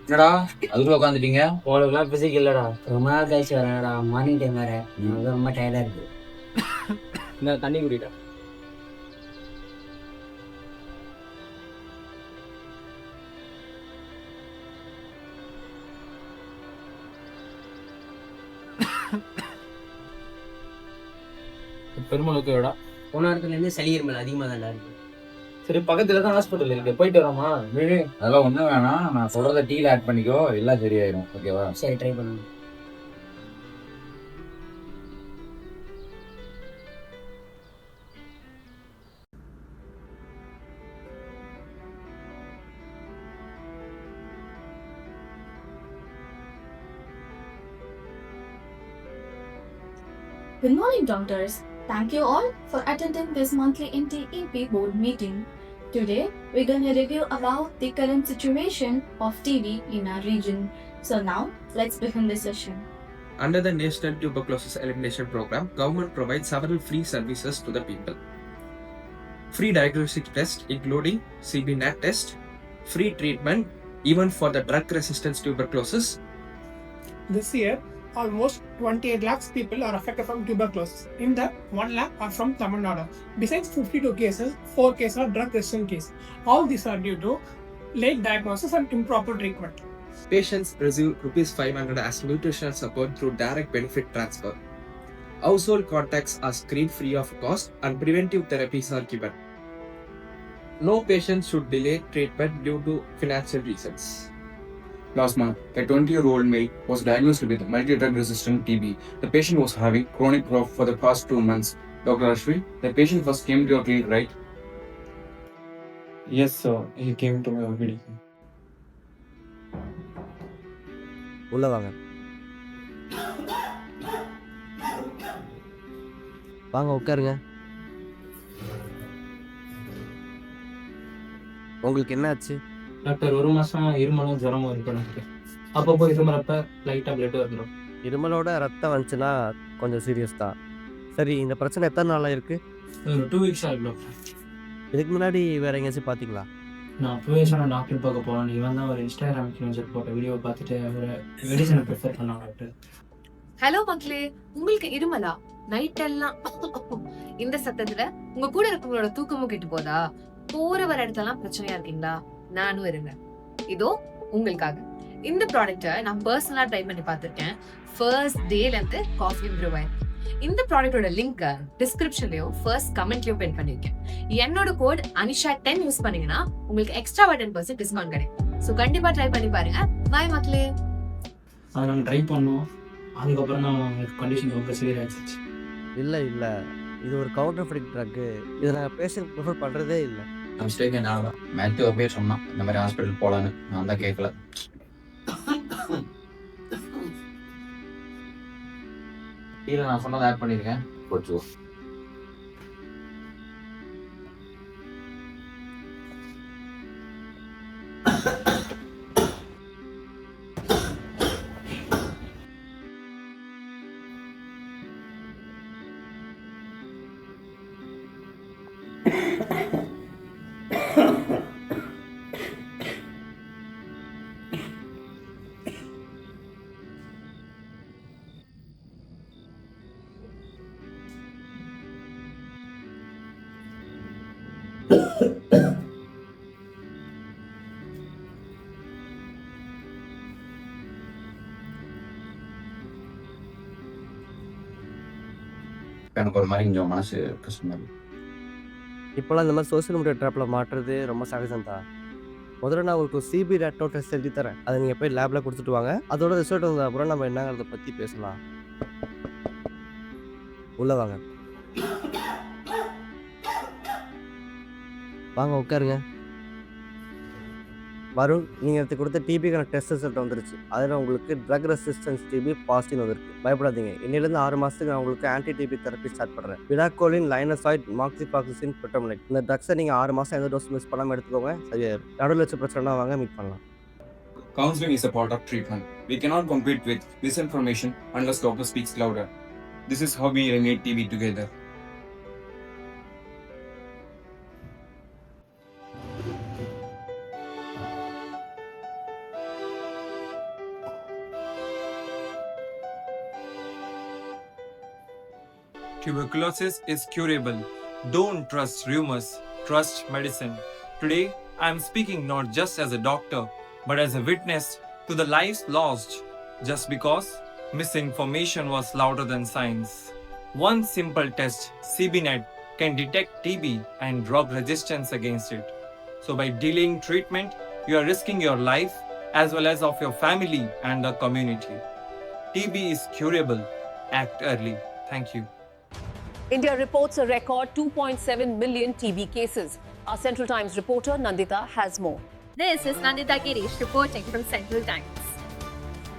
என்னடா அதுக்குள்ள உட்காந்துட்டீங்க? உங்களுக்குலாம் பிசிக் இல்லடா. ரொம்ப நாள் கழிச்சு வரேன்டா. மார்னிங் டைம் வேற. எனக்கு ரொம்ப டயர்டா இருக்கு. இந்த தண்ணி குடிடா. பெருமளுக்கு விடா. போன இடத்துலேருந்து சளி இருமல் அதிகமாக தான்டா இருக்கு. சரி, பக்கத்துல தான் ஹாஸ்பிட்டல் இருக்கு, போயிட்டு வரோமா? அதெல்லாம் ஒண்ணும் வேணாம். நான் சொல்றத டீல ஆட் பண்ணிக்கோ, எல்லாம் சரியாயிரும். ஓகேவா? சரி, ட்ரை பண்ணுங்க. Good morning, doctors. Thank you all for attending this monthly NTEP board meeting. Today, we're going to review about the current situation of TB in our region. So now, let's begin the session. Under the National Tuberculosis Elimination Program, government provides several free services to the people. Free diagnostic tests including CB-NAT test, free treatment even for the drug-resistant tuberculosis. This year, almost 28 lakhs people are affected from tuberculosis. In that, 1 lakh are from Tamil Nadu. Besides 52 cases, 4 cases are drug-resistant cases. All these are due to late diagnosis and improper treatment. Patients receive ₹500 as nutritional support through direct benefit transfer. Household contacts are screened free of cost and preventive therapies are given. No patient should delay treatment due to financial reasons. Last month, a 20-year-old male was diagnosed with multi-drug resistant TB. The patient was having chronic cough for the past 2 months. Dr. Ashwi, the patient first came to your clinic, right? Yes, sir. He came to my OPD. உள்ள வாங்க வாங்க உட்காருங்க. உங்களுக்கு என்ன ஆச்சு? Doctor, 1 மாசம் இருமலும் ஜுரமும் இருக்கு எனக்கு. அப்பப்போ இருமலப்ப லைட்டா பிளட் வந்துடும். இருமலோட ரத்தம் வந்துச்சுன்னா கொஞ்சம் சீரியஸ் தான். சரி, இந்த பிரச்சனை எத்தனை நாளாக இருக்கு? 2 வீக்ஸ் ஆகும். இதுக்கு முன்னாடி வேற எங்கேயாச்சும் பார்த்தீங்களா? நான் 2 வீக்ஸ் டாக்டர் பார்க்க போனேன். இவன் தான் ஒரு இன்ஸ்டாகிராம் இன்ஃப்ளூயன்சர் போட்ட வீடியோ பார்த்துட்டு அவரை மெடிசனை ப்ரிஃபர் பண்ணாங்க டாக்டர். ஹலோ மக்களே, உங்களுக்கு இருமலா? நைட் எல்லாம் இந்த சத்தத்துல உங்க கூட இருக்கவங்களோட தூக்கமும் கெட்டு போதா? போற வர இடத்தெல்லாம் பிரச்சனையா இருக்கீங்களா? நானும் இருங்க. இதோ உங்களுக்காக இந்த ப்ராடக்ட்டை நான் பர்சனலா ட்ரை பண்ணி பார்த்திருக்கேன். ஃபர்ஸ்ட் டேல இருந்து காஃபி இம்ப்ரூவ் ஆயிருக்கு. இந்த ப்ராடக்ட்டோட லிங்க் டிஸ்கிரிப்ஷன்லயும் ஃபர்ஸ்ட் கமெண்ட்லயும் பின் பண்ணிருக்கேன். என்னோட கோட் அனிஷா10 யூஸ் பண்ணீங்கன்னா உங்களுக்கு எக்ஸ்ட்ரா 10% டிஸ்கவுண்ட் கிடைக்கும். சோ கண்டிப்பா ட்ரை பண்ணி பாருங்க. பாய் மக்களே. அதை நாங்கள் ட்ரை பண்ணோம். அதுக்கப்புறம் நான் கண்டிஷன் ரொம்ப சிவியர் ஆயிடுச்சு. இல்லை இல்லை, இது ஒரு கவுண்டர்ஃபிட் ட்ரக்கு. இதை நாங்கள் பேஷண்ட் ப்ரிஃபர் பண்ணுறதே இல்லை. மிஸ்டேக் என்னால தான். மேத்யூ அப்பயே சொன்னான் இந்த மாதிரி ஹாஸ்பிட்டல் போகலான்னு. நான் தான் கேட்கல. டீல நான் சொன்னதை ஆட் பண்ணியிருக்கேன். போச்சு. எனக்கு ஒரு மாதிரி கொஞ்சம் மனசு கஷ்டமா இருக்கு. இப்போலாம் இந்த மாதிரி சோஷியல் மீடியா ட்ராப்பில் மாட்டுறது ரொம்ப சகஜம் தான். முதல்ல நான் உங்களுக்கு CB-NAT டெஸ்ட் எழுதி தரேன். அதை நீங்கள் போய் லேபில் கொடுத்துட்டு வாங்க. அதோட ரிசல்ட் வந்த அப்புறம் நம்ம என்னங்கிறத பற்றி பேசலாம். உள்ள வாங்க வாங்க உட்காருங்க. வருண், நீங்கள் எடுத்து கொடுத்த டிபிக்கான டெஸ்ட் ரிசல்ட் வந்துருச்சு. அதில் உங்களுக்கு ட்ரக் ரெசிஸ்டன்ஸ் டிபி பாசிட்டிவ் வந்திருக்கு. பயப்படாதீங்க. இன்னிலேருந்து 6 மாதத்துக்கு நான் உங்களுக்கு ஆன்டி டிபி தெரப்பி ஸ்டார்ட் பண்ணுறேன். விடாக்கோலின், லைனசாய்ட், மாக்சிபாக்சின், புரோட்டோமலைட். இந்த ட்ரக்ஸை நீங்கள் 6 மாதம் எந்த டோஸ் மிஸ் பண்ணாமல் எடுத்துக்கோங்க. சரியாயிரும். நடுவில் வச்ச பிரச்சனை வாங்க மீட் பண்ணலாம். Counseling is a part of treatment. We cannot compete with misinformation unless doctor speaks louder. This is how we eliminate TB together. Tuberculosis is curable. Don't trust rumors, trust medicine. Today, I am speaking not just as a doctor, but as a witness to the lives lost just because misinformation was louder than science. One simple test, CBNet, can detect TB and drug resistance against it. So by delaying treatment, you are risking your life as well as of your family and the community. TB is curable. Act early. Thank you. India reports a record 2.7 million TB cases. Our Central Times reporter Nandita has more. This is Nandita Girish reporting from Central Times.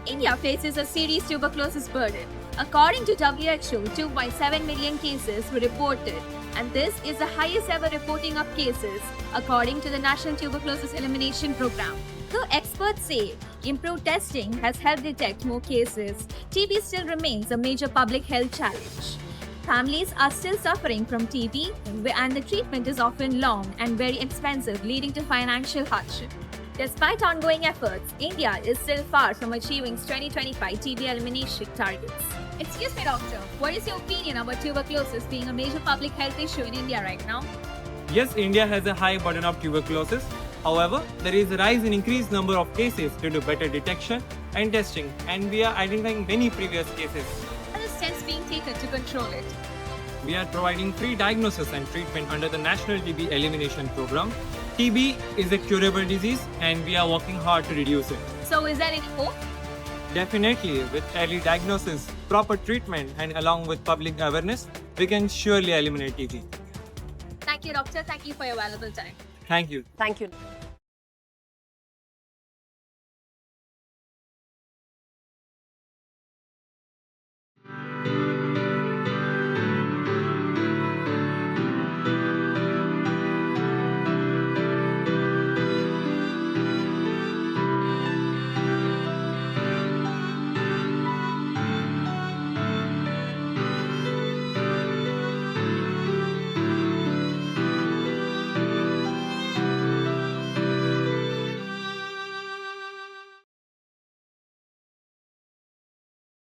India faces a serious tuberculosis burden. According to WHO, 2.7 million cases were reported, and this is the highest ever reporting of cases, according to the National Tuberculosis Elimination Program. Though experts say improved testing has helped detect more cases, TB still remains a major public health challenge. Families are still suffering from TB, and the treatment is often long and very expensive, leading to financial hardship. Despite ongoing efforts, India is still far from achieving 2025 TB elimination targets. Excuse me, doctor, what is your opinion about tuberculosis being a major public health issue in India right now? Yes, India has a high burden of tuberculosis. However, there is a rise in increased number of cases due to better detection and testing, and we are identifying many previous cases. What are the steps being taken to control it? We are providing free diagnosis and treatment under the National TB Elimination Program. TB is a curable disease and we are working hard to reduce it. So is there any hope? Definitely, with early diagnosis, proper treatment and along with public awareness, we can surely eliminate TB. Thank you, doctor. Thank you for your valuable time. Thank you. Thank you.